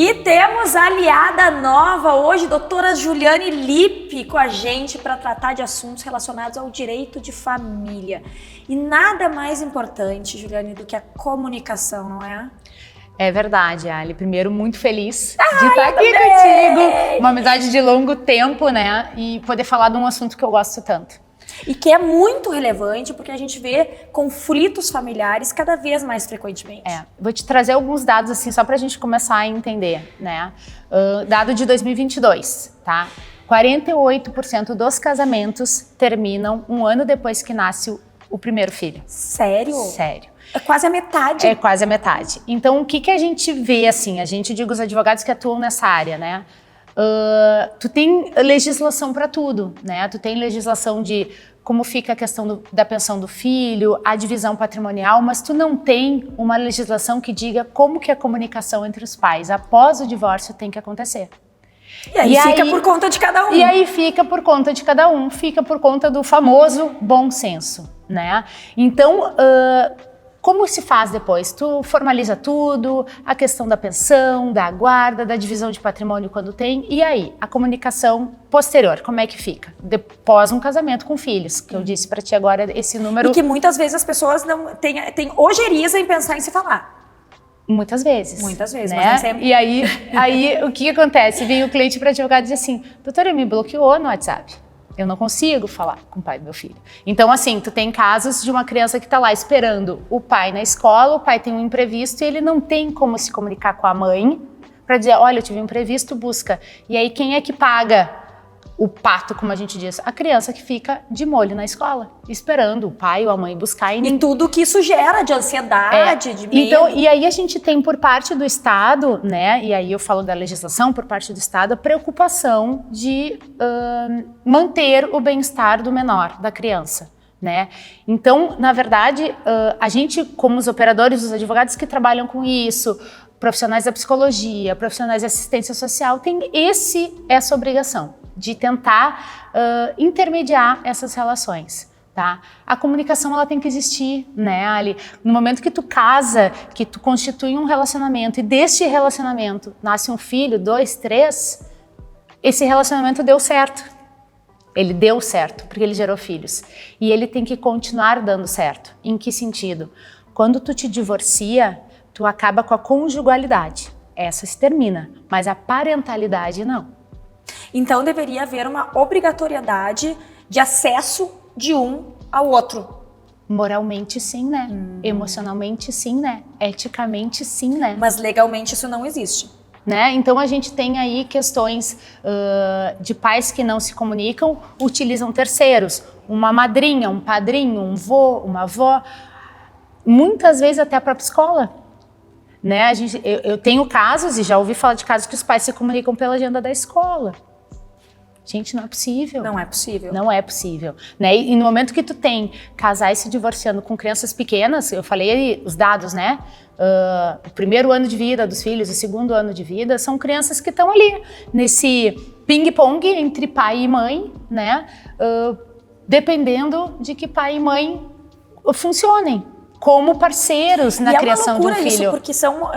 E temos a aliada nova hoje, doutora Juliane Lippe, com a gente para tratar de assuntos relacionados ao direito de família. E nada mais importante, Juliane, do que a comunicação, não é? É verdade, Ali. Primeiro, muito feliz de estar aqui contigo. Uma amizade de longo tempo, né? E poder falar de um assunto que eu gosto tanto. E que é muito relevante porque a gente vê conflitos familiares cada vez mais frequentemente. Vou te trazer alguns dados assim só para a gente começar a entender, né? Dado de 2022, tá? 48% dos casamentos terminam um ano depois que nasce o primeiro filho. Sério? Sério. É quase a metade. É quase a metade. Então, o que a gente vê assim? A gente diz os advogados que atuam nessa área, né? Tu tem legislação para tudo, né? Tu tem legislação de como fica a questão da pensão do filho, a divisão patrimonial, mas tu não tem uma legislação que diga como que a comunicação entre os pais após o divórcio tem que acontecer. E aí fica por conta de cada um. E aí fica por conta de cada um, fica por conta do famoso bom senso, né? Então, como se faz depois? Tu formaliza tudo, a questão da pensão, da guarda, da divisão de patrimônio quando tem, e aí? A comunicação posterior, como é que fica? Depois um casamento com filhos, que eu disse pra ti agora esse número... E que muitas vezes as pessoas não têm ojeriza em pensar em se falar. Muitas vezes. Muitas vezes, né? mas não sempre. E aí o que acontece? Vem o cliente para advogado e diz assim, doutora, me bloqueou no WhatsApp. Eu não consigo falar com o pai do meu filho. Então, assim, tu tem casos de uma criança que tá lá esperando o pai na escola, o pai tem um imprevisto e ele não tem como se comunicar com a mãe para dizer, olha, eu tive um imprevisto, busca. E aí, quem é que paga o pato, como a gente diz? A criança que fica de molho na escola, esperando o pai ou a mãe buscar. E tudo que isso gera de ansiedade, de medo. Então, e aí a gente tem por parte do Estado, né, e aí eu falo da legislação, por parte do Estado, a preocupação de manter o bem-estar do menor, da criança, né? Então, na verdade, a gente, como os operadores, os advogados que trabalham com isso, profissionais da psicologia, profissionais de assistência social, tem essa obrigação de tentar intermediar essas relações, tá? A comunicação, ela tem que existir, né, Ali? No momento que tu casa, que tu constitui um relacionamento e deste relacionamento nasce um filho, 2, 3, esse relacionamento deu certo. Ele deu certo, porque ele gerou filhos. E ele tem que continuar dando certo. Em que sentido? Quando tu te divorcia, tu acaba com a conjugalidade. Essa se termina, mas a parentalidade não. Então deveria haver uma obrigatoriedade de acesso de um ao outro. Moralmente sim, né? Emocionalmente sim, né? Eticamente sim, né? Mas legalmente isso não existe. Né? Então a gente tem aí questões de pais que não se comunicam, utilizam terceiros, uma madrinha, um padrinho, um vô, uma avó, muitas vezes até a própria escola. Né? Eu tenho casos, e já ouvi falar de casos que os pais se comunicam pela agenda da escola. Gente, não é possível. Não é possível. Não é possível. Né? E no momento que tu tem casais se divorciando com crianças pequenas, eu falei aí os dados, né? O primeiro ano de vida dos filhos, o segundo ano de vida, são crianças que estão ali, nesse ping-pong entre pai e mãe, né? Dependendo de que pai e mãe funcionem como parceiros na criação de um filho. É uma loucura isso, porque são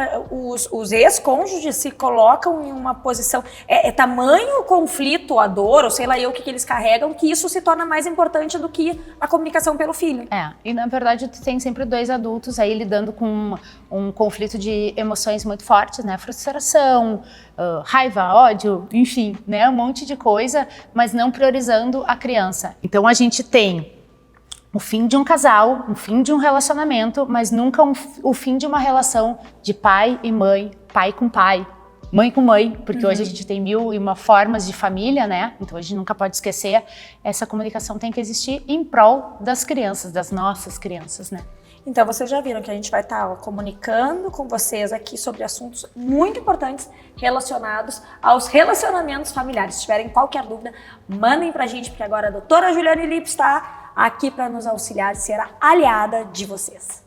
os ex-cônjuges se colocam em uma posição... É tamanho o conflito, a dor, ou sei lá o que eles carregam, que isso se torna mais importante do que a comunicação pelo filho. E na verdade tu tem sempre 2 adultos aí lidando com um conflito de emoções muito fortes, né? Frustração, raiva, ódio, enfim, né? Um monte de coisa, mas não priorizando a criança. Então a gente tem o fim de um casal, o fim de um relacionamento, mas nunca o fim de uma relação de pai e mãe, pai com pai, mãe com mãe, porque hoje a gente tem 1001 formas de família, né? Então a gente nunca pode esquecer, essa comunicação tem que existir em prol das crianças, das nossas crianças, né? Então vocês já viram que a gente vai estar comunicando com vocês aqui sobre assuntos muito importantes relacionados aos relacionamentos familiares. Se tiverem qualquer dúvida, mandem pra gente, porque agora a doutora Juliane Lippe está aqui para nos auxiliar e ser a aliada de vocês.